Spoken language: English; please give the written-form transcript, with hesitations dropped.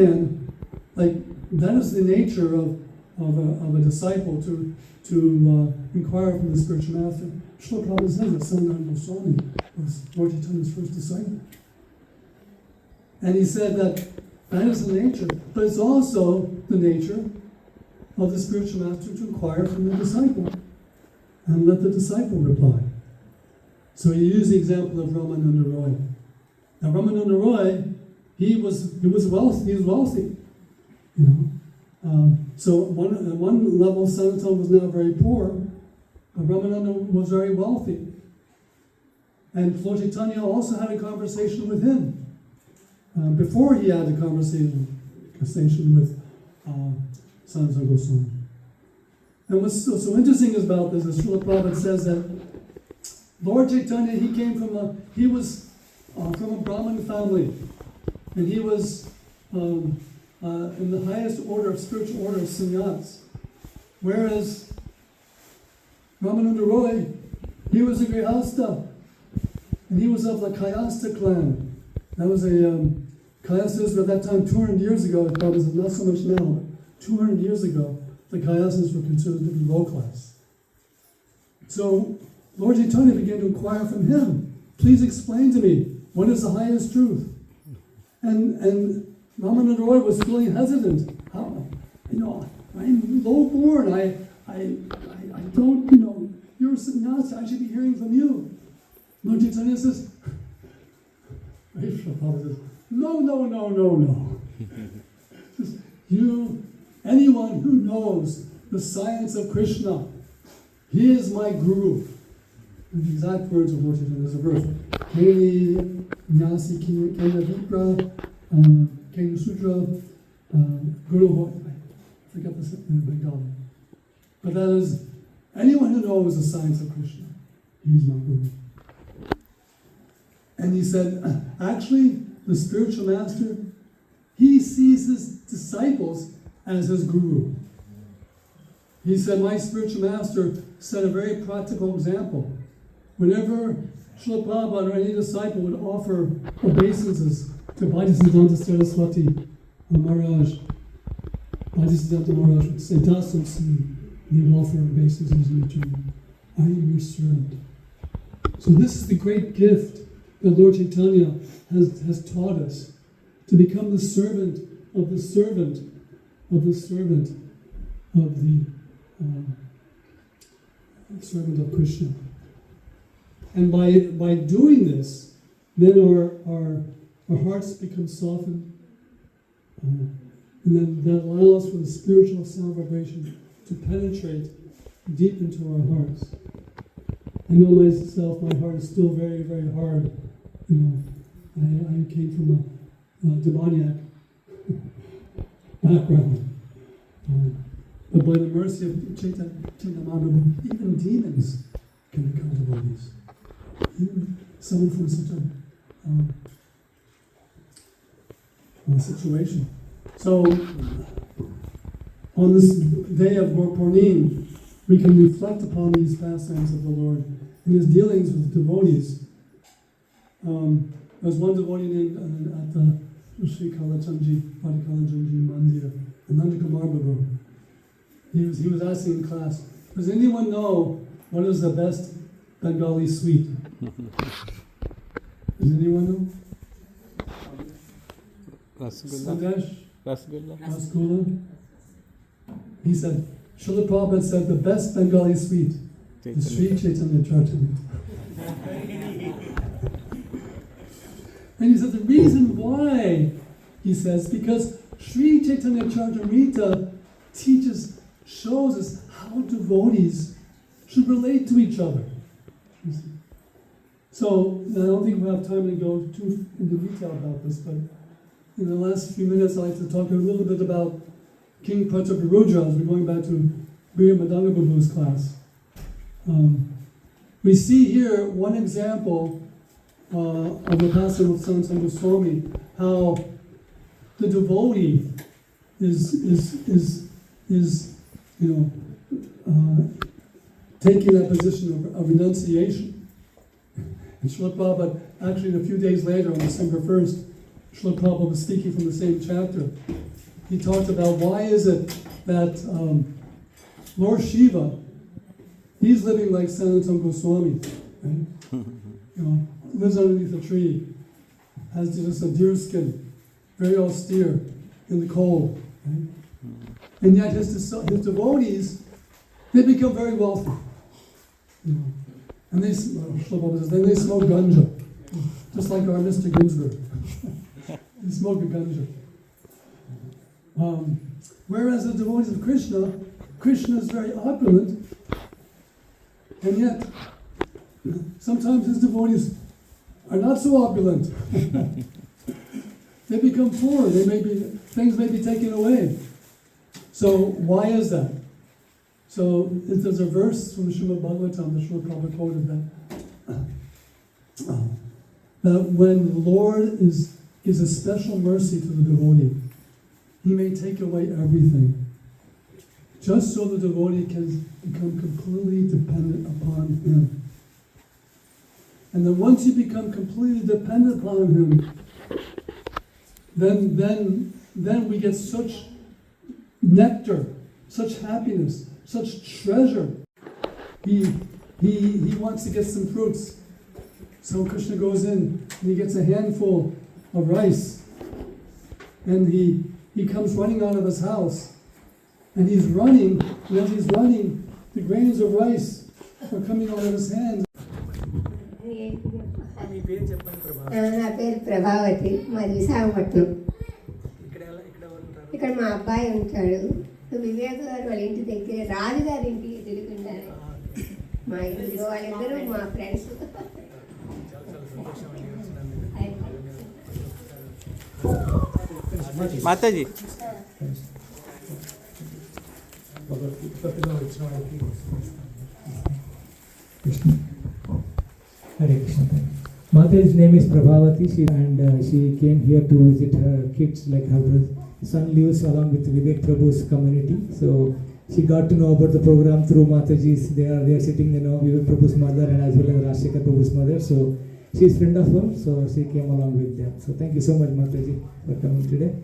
hand, like that is the nature of a disciple to inquire from the spiritual master. Srila Prabhupada says that Sanatana Goswami was Lord Chaitanya's first disciple. And he said that is the nature, but it's also the nature of the spiritual master to inquire from the disciple and let the disciple reply. So he used the example of Ramananda Roy. Now Ramananda Roy, he was wealthy, you know. So at one level, Sanatana was now very poor, but Ramananda was very wealthy. And Lord Chaitanya also had a conversation with him before he had a conversation with Sanatana Goswami. And what's so interesting about this is Srila Prabhupada says that Lord Chaitanya, he was from a Brahmin family, and he was in the highest order of spiritual order of sannyas. Whereas Ramananda Roy, he was a Grihastha, and he was of the Kayastha clan. That was Kayasthas were at that time 200 years ago, it probably is not so much now, but 200 years ago, the Kayasthas were considered to be low class. So Lord Chaitanya began to inquire from him, please explain to me, what is the highest truth? And Ramananda Roy was feeling hesitant. How, I'm low-born, I don't, you're a sannyasi, I should be hearing from you. Lord Chaitanya says, no. Anyone who knows the science of Krishna, he is my guru. And the exact words of Lord Chaitanya, there's a verse. Keni Nyasi Kena Vipra, Kena Sutra, Guru, I forget this in Bengali. But that is, anyone who knows the science of Krishna, he is my guru. And he said, actually, the spiritual master, he sees his disciples as his guru. He said, my spiritual master set a very practical example. Whenever Srila Prabhupada or any disciple would offer obeisances to Bhaktisiddhanta Saraswati Maharaj, Bhaktisiddhanta Maharaj would say, Dasam, he would offer obeisances in return. I am your servant. So this is the great gift that Lord Chaitanya has taught us, to become the servant of the servant of the servant of the servant of Krishna. And by doing this, then our hearts become softened, and then that allows for the spiritual sound vibration to penetrate deep into our hearts. I know myself, my heart is still very, very hard. I came from a demoniac background. But by the mercy of Chaitanya Mahaprabhu, even demons can become devotees. Even someone from such a situation. So, on this day of Purnim, we can reflect upon these pastimes of the Lord and His dealings with devotees. There was one devotee named at the Sri Kalachandji Mandir, Ananda Kumar Babu. He was asking in class, does anyone know what is the best Bengali sweet? Does anyone know? Rasgulla. Rasgulla. He said, Srila Prabhupada said the best Bengali sweet is Sri Chaitanya Charitamrita. And he said the reason why, he says, because Sri Chaitanya Charitamrita shows us how devotees should relate to each other. So, I don't think we have time to go too into detail about this, but in the last few minutes I'd like to talk a little bit about King Prataparudra as we're going back to Bhira Madanga Babu's class. We see here one example of the pastime of Sanatana Goswami, how the devotee is taking that position of renunciation. And Srila Prabhupada, actually a few days later, on December 1st, Srila Prabhupada was speaking from the same chapter. He talked about why is it that Lord Shiva, he's living like Sanatana Goswami, right? Lives underneath a tree, has just a deer skin, very austere in the cold, right? And yet his devotees, they become very wealthy, and they smoke ganja, just like our Mr. Ginsburg. They smoke a ganja. Whereas the devotees of Krishna, Krishna is very opulent, and yet sometimes his devotees are not so opulent. They become poor. Things may be taken away. So why is that? So there's a verse from the Srimad Bhagavatam that Srila Prabhupada quoted that when the Lord gives a special mercy to the devotee, he may take away everything, just so the devotee can become completely dependent upon him. And then once you become completely dependent upon him, then we get such nectar, such happiness, such treasure. He wants to get some fruits. So Krishna goes in and he gets a handful of rice. And he comes running out of his house. And he's running, and as he's running, the grains of rice are coming out of his hands. నా పేరు ప్రభావతి, మాది విశాఖపట్నం. ఇక్కడ మా అబ్బాయి ఉంటాడు. వివేక్ గారు వాళ్ళ ఇంటి దగ్గర రాజుగారి ఇంటికి ఎదురుకుంటారు. మా ఇంట్లో వాళ్ళిద్దరూ మా friends. Mataji Hare Krishna. Mataji's name is Prabhavati. She came here to visit her kids, like her son lives along with Vivek Prabhu's community. So she got to know about the program through Mataji's. They are sitting, Vivek Prabhu's mother and as well as Rashika Prabhu's mother. So she is friend of her. So she came along with them. So thank you so much, Mataji, for coming today.